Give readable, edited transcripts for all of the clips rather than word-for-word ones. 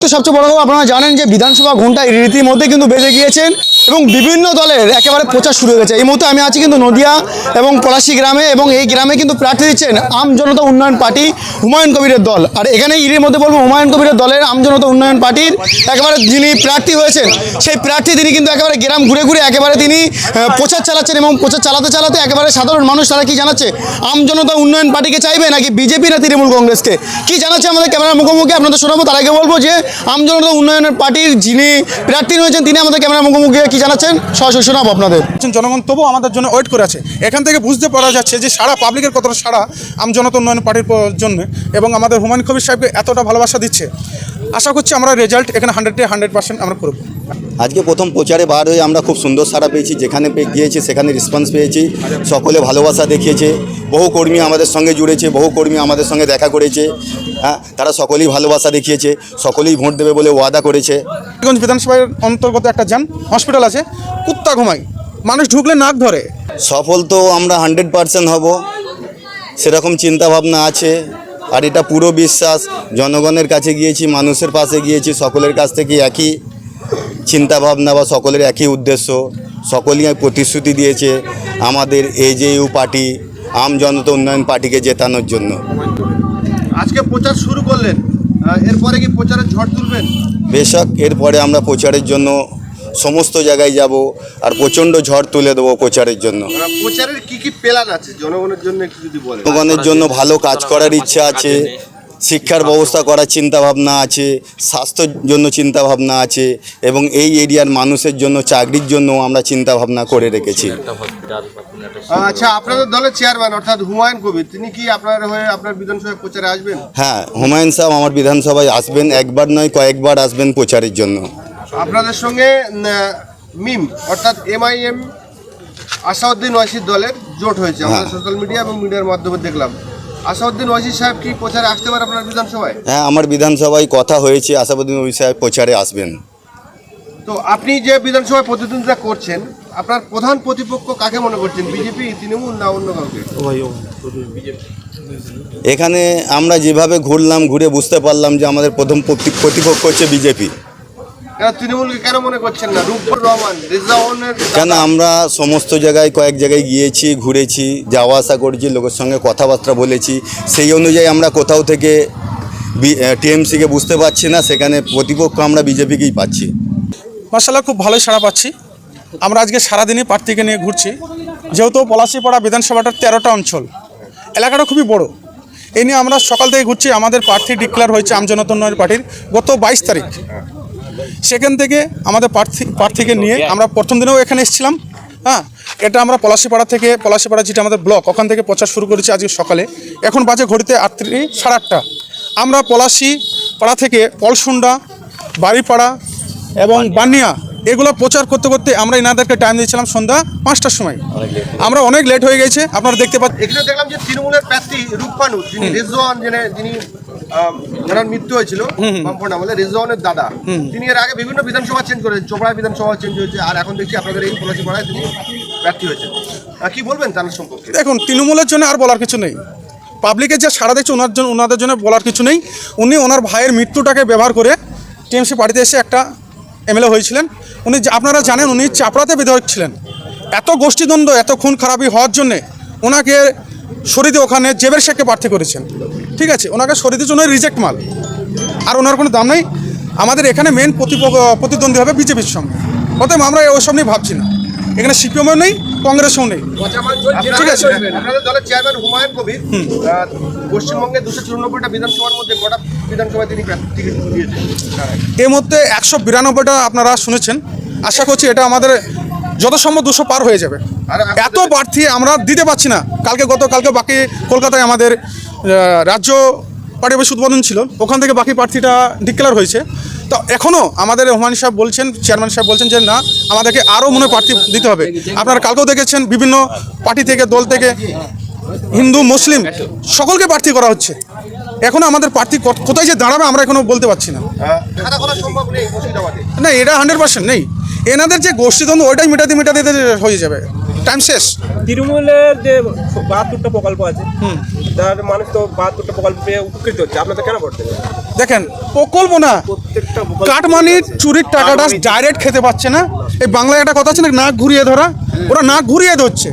তো সবচেয়ে বড় কথা আপনারা জানেন যে বিধানসভা ঘন্টা রীতিমধ্যে কিন্তু বেজে গিয়েছেন এবং বিভিন্ন দলের একেবারে প্রচার শুরু হয়ে গেছে। এই মুহূর্তে আমি আছি কিন্তু নদিয়া এবং পলাশী গ্রামে, এবং এই গ্রামে কিন্তু প্রার্থী দিচ্ছেন আম জনতা উন্নয়ন পার্টি হুমায়ুন কবিরের দল। আর এখানে এর মধ্যে বলবো হুমায়ুন কবিরের দলের আম জনতা উন্নয়ন পার্টির একেবারে যিনি প্রার্থী হয়েছেন সেই প্রার্থী তিনি কিন্তু একেবারে গ্রাম ঘুরে ঘুরে একেবারে তিনি প্রচার চালাচ্ছেন, এবং প্রচার চালাতে চালাতে একেবারে সাধারণ মানুষ তারা কি জানাচ্ছে, আম জনতা উন্নয়ন পার্টিকে চাইবে নাকি বিজেপি না তৃণমূল কংগ্রেসকে, কি জানাচ্ছে আমাদের ক্যামেরার মুখোমুখি আপনাদের শোনাবো। তার আগে বলবো যে আম জনতা উন্নয়নের পার্টির যিনি প্রার্থী হয়েছেন তিনি আমাদের ক্যামেরার মুখোমুখি কি জানাচ্ছেন সরাসরি শোনাবো আপনাদের। জনগণ তবু আমাদের জন্য ওয়েট করে আছে। এখান থেকে বুঝতে পারা যাচ্ছে যে সারা পাবলিকের কতটা সারা আম জনতা উন্নয়ন পার্টির জন্য, এবং আমাদের হুমায়ুন কবির সাহেবকে এতটা ভালোবাসা দিচ্ছে। আশা করছি আমরা রেজাল্ট এখানে 100% আমরা করব। আজকে প্রথম প্রচারে বার হয়ে আমরা খুব সুন্দর সাড়া পেয়েছি, যেখানে গিয়েছি সেখানে রেসপন্স পেয়েছি, সকলে ভালোবাসা দেখিয়েছে। বহু কর্মী আমাদের সঙ্গে জুড়েছে, বহু কর্মী আমাদের সঙ্গে দেখা করেছে। হ্যাঁ, তারা সকলেই ভালোবাসা দেখিয়েছে, সকলেই ভোট দেবে বলে ওয়াদা করেছে। বিধানসভার অন্তর্গত একটা যান হসপিটাল আছে, কুত্তা ঘুমায়, মানুষ ঢুকলে নাক ধরে। সফল তো আমরা 100% হব, সেরকম চিন্তাভাবনা আছে। আর এটা পুরো বিশ্বাস, জনগণের কাছে গিয়েছি, মানুষের পাশে গিয়েছি, সকলের কাছ থেকে একই চিন্তাভাবনা বা সকলের একই উদ্দেশ্য, সকলেই প্রতিশ্রুতি দিয়েছে আমাদের এজেইউ পার্টি আম জনতা উন্নয়ন পার্টিকে জেতানোর জন্য। আজকে প্রচার শুরু করলেন, এরপরে কি প্রচারের ঝড় তুলবেন? বেশক, এরপরে আমরা প্রচারের জন্য সমস্ত জায়গায় যাব আর প্রচণ্ড ঝড় তুলে দেবো প্রচারের জন্য। প্রচারের কি কি প্ল্যান আছে জনগণের জন্য একটু যদি বলেন। জনগণের জন্য ভালো কাজ করার ইচ্ছা আছে, শিক্ষার ব্যবস্থা করার চিন্তাভাবনা আছে, স্বাস্থ্যের জন্য চিন্তাভাবনা আছে, এবং এই এরিয়ার মানুষের জন্য চাকরির জন্য আমরা চিন্তাভাবনা করে রেখেছি। আচ্ছা, আপনাদের দলের চেয়ারম্যান অর্থাৎ হুমায়ুন কবির তিনি কি আপনার হয়ে আপনার বিধানসভায় প্রচারে আসবেন? হ্যাঁ, হুমায়ুন সাহেব আমার বিধানসভায় আসবেন, একবার নয় কয়েকবার আসবেন প্রচারের জন্য। আপনাদের সঙ্গে মিম অর্থাৎ MIM আসাউদ্দিন ওয়াইসির দলের জোট হয়েছে, আমরা সোশ্যাল মিডিয়া এবং মিডিয়ার মাধ্যমে দেখলাম। আসাউদ্দিন ওয়াইসি সাহেব কি প্রচারে আসতে পারে আপনার বিধানসভায়? হ্যাঁ, আমার বিধানসভায় কথা হয়েছে, আসাউদ্দিন ওয়াইসি সাহেব প্রচারে আসবেন। তো আপনি যে বিধানসভায় প্রতিদ্বন্দ্বিতা করছেন, আপনার প্রধান প্রতিপক্ষ কাকে মনে করছেন, বিজেপি, তৃণমূল না অন্য কাউকে? এখানে আমরা যেভাবে ঘুরলাম, ঘুরে বুঝতে পারলাম যে আমাদের প্রথম প্রতিপক্ষ হচ্ছে বিজেপি। তৃণমূলকে কেন মনে করছেন না? রূপপুর রহমান, রেজাউনের কেন, আমরা সমস্ত জায়গায় কয়েক জায়গায় গিয়েছি, ঘুরেছি, যাওয়া আসা করেছি, লোকের সঙ্গে কথাবার্তা বলেছি, সেই অনুযায়ী আমরা কোথাও থেকে টিএমসিকে বুঝতে পারছি না, সেখানে প্রতিপক্ষ আমরা বিজেপিকেই পাচ্ছি। মাশাআল্লাহ, খুব ভালোই সাড়া পাচ্ছি। আমরা আজকে সারাদিনই প্রার্থীকে নিয়ে ঘুরছি, যেহেতু পলাশীপাড়া বিধানসভাটার 13টা অঞ্চল, এলাকাটা খুবই বড়। এই নিয়ে আমরা সকাল থেকে ঘুরছি। আমাদের প্রার্থী ডিক্লেয়ার হয়েছে আম জনতা উন্নয়ন পার্টির গত 22 তারিখ। সেখান থেকে আমাদের প্রার্থীকে নিয়ে আমরা প্রথম দিনেও এখানে এসেছিলাম। হ্যাঁ, এটা আমরা পলাশীপাড়া যেটা আমাদের ব্লক, ওখান থেকে প্রচার শুরু করেছি আজকে সকালে। এখন বাজে ঘড়িতে 8:30। আমরা পলাশীপাড়া থেকে পলসুন্ডা, বাড়িপাড়া এবং বানিয়া এগুলো প্রচার করতে করতে আমরা এনাদেরকে টাইম দিয়েছিলাম সন্ধ্যা 5টার সময়। আমরা অনেক লেট হয়ে গেছে, আপনারা দেখতে পাচ্ছেন। এখানে দেখলাম যে তৃণমূলের প্রার্থী রূপপানু, যিনি রেজওয়ান, যিনি যার মৃত্যু হয়েছিল বামফ্রন্ট আমলে, রেজওয়ানের দাদা, তিনি এর আগে বিভিন্ন বিধানসভা চেঞ্জ করেছেন, চোপড়া বিধানসভা চেঞ্জ হয়েছে, আর এখন দেখছি আপনাদের এই পলাশীপাড়ায় তিনি প্রার্থী হয়েছেন। কি বলবেন তার সম্পর্কে? দেখুন, তৃণমূলের জন্য আর বলার কিছু নেই, পাবলিকের যে সাড়া দেখছে ওনাদের জন্য বলার কিছু নেই। উনি ওনার ভাইয়ের মৃত্যুটাকে ব্যবহার করে টিএমসি পার্টিতে এসে একটা MLA হয়েছিলেন। উনি, আপনারা জানেন, উনি চাপড়াতে বিধায়ক ছিলেন। এত গোষ্ঠীদ্বন্দ্ব, এত খুন খারাপি হওয়ার জন্যে ওনাকে সরিয়ে দিয়ে ওখানে জেবের শেখকে প্রার্থী করেছেন। ঠিক আছে, ওনাকে সরিয়ে দিয়ে জন্য রিজেক্ট মাল, আর ওনার কোনো দাম নেই। আমাদের এখানে মেন প্রতিদ্বন্দ্বী হবে বিজেপির সঙ্গে। অতএব আমরা ওইসব নিয়ে ভাবছি না। এখানে সিপিএমও নেই, কংগ্রেসও নেই। ঠিক আছে, আপনাদের দলের চেয়ারম্যান হুমায়ুন কবির পশ্চিমবঙ্গে 294টা বিধানসভার মধ্যে কটা বিধানসভায় তিনি টিকিট দিয়েছেন? এর মধ্যে 192টা আপনারা শুনেছেন। আশা করছি এটা আমাদের যত সম্ভব 200 পার হয়ে যাবে। এত প্রার্থী আমরা দিতে পারছি না। গতকালকে বাকি কলকাতায় আমাদের রাজ্য পার্টি অফিস উদ্বোধন ছিল, ওখান থেকে বাকি প্রার্থীটা ডিক্লেয়ার হয়েছে। তো এখনও আমাদের হুমায়ুন সাহেব বলছেন, চেয়ারম্যান সাহেব বলছেন যে না, আমাদেরকে আরও মনে প্রার্থী দিতে হবে। আপনারা কালকেও দেখেছেন বিভিন্ন পার্টি থেকে, দল থেকে, হিন্দু মুসলিম সকলকে প্রার্থী করা হচ্ছে। এখনও আমাদের প্রার্থী কোথায় যে দাঁড়াবে আমরা এখনও বলতে পারছি না। না, এটা 100% নেই। এনাদের যে গোষ্ঠীদ্বন্দ্ব ওইটাই মেটাতে হয়ে যাবে। টাইম শেষ। তৃণমূলের যে 72টা প্রকল্প আছে, তার মানুষ তো 72টা প্রকল্প পেয়ে উপকৃত হচ্ছে, আপনাদের কেন ভোট দেবেন? দেখেন প্রকল্প না, প্রত্যেকটা প্রকল্প কাটমানির চুরির টাকাটা ডাইরেক্ট খেতে পাচ্ছে না। এই বাংলায় একটা কথা আছে না, নাক ঘুরিয়ে ধরা, ওরা নাক ঘুরিয়ে ধরছে।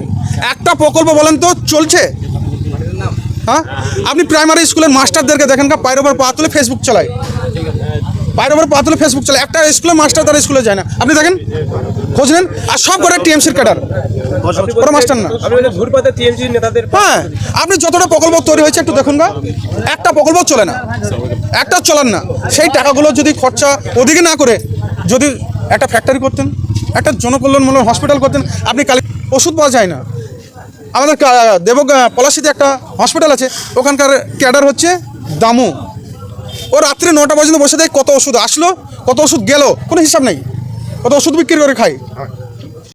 একটা প্রকল্প বলেন তো চলছে? হ্যাঁ, আপনি প্রাইমারি স্কুলের মাস্টারদেরকে দেখেন, পায়ের ওপর পা তুলে ফেসবুক চালায়, পায়ের ওপর পা তুলে ফেসবুক চালায়। একটা স্কুলের মাস্টার তারা স্কুলে যায় না, আপনি দেখেন, খোঁজ নেন। আর সব করে টিএমসির ক্যাডার, ওরা মাস্টার না। আপনি ঘুরপাতে টিএমসি নেতাদের হ্যাঁ, আপনি যতটা প্রকল্প তৈরি হয়েছে একটু দেখুন না, একটা প্রকল্প চলে না, একটা চলান না। সেই টাকাগুলো যদি খরচা ওদিকে না করে যদি একটা ফ্যাক্টরি করতেন, একটা জনকল্যাণমূলক হসপিটাল করতেন, আপনি কালি ওষুধ পাওয়া যায় না। আমাদের পলাশিতে একটা হসপিটাল আছে, ওখানকার ক্যাডার হচ্ছে দামু। ও রাত্রে 9টা পর্যন্ত বসে দেয়, কত ওষুধ আসলো কত ওষুধ গেল কোনো হিসাব নেই, কত ওষুধ বিক্রি করে খায়।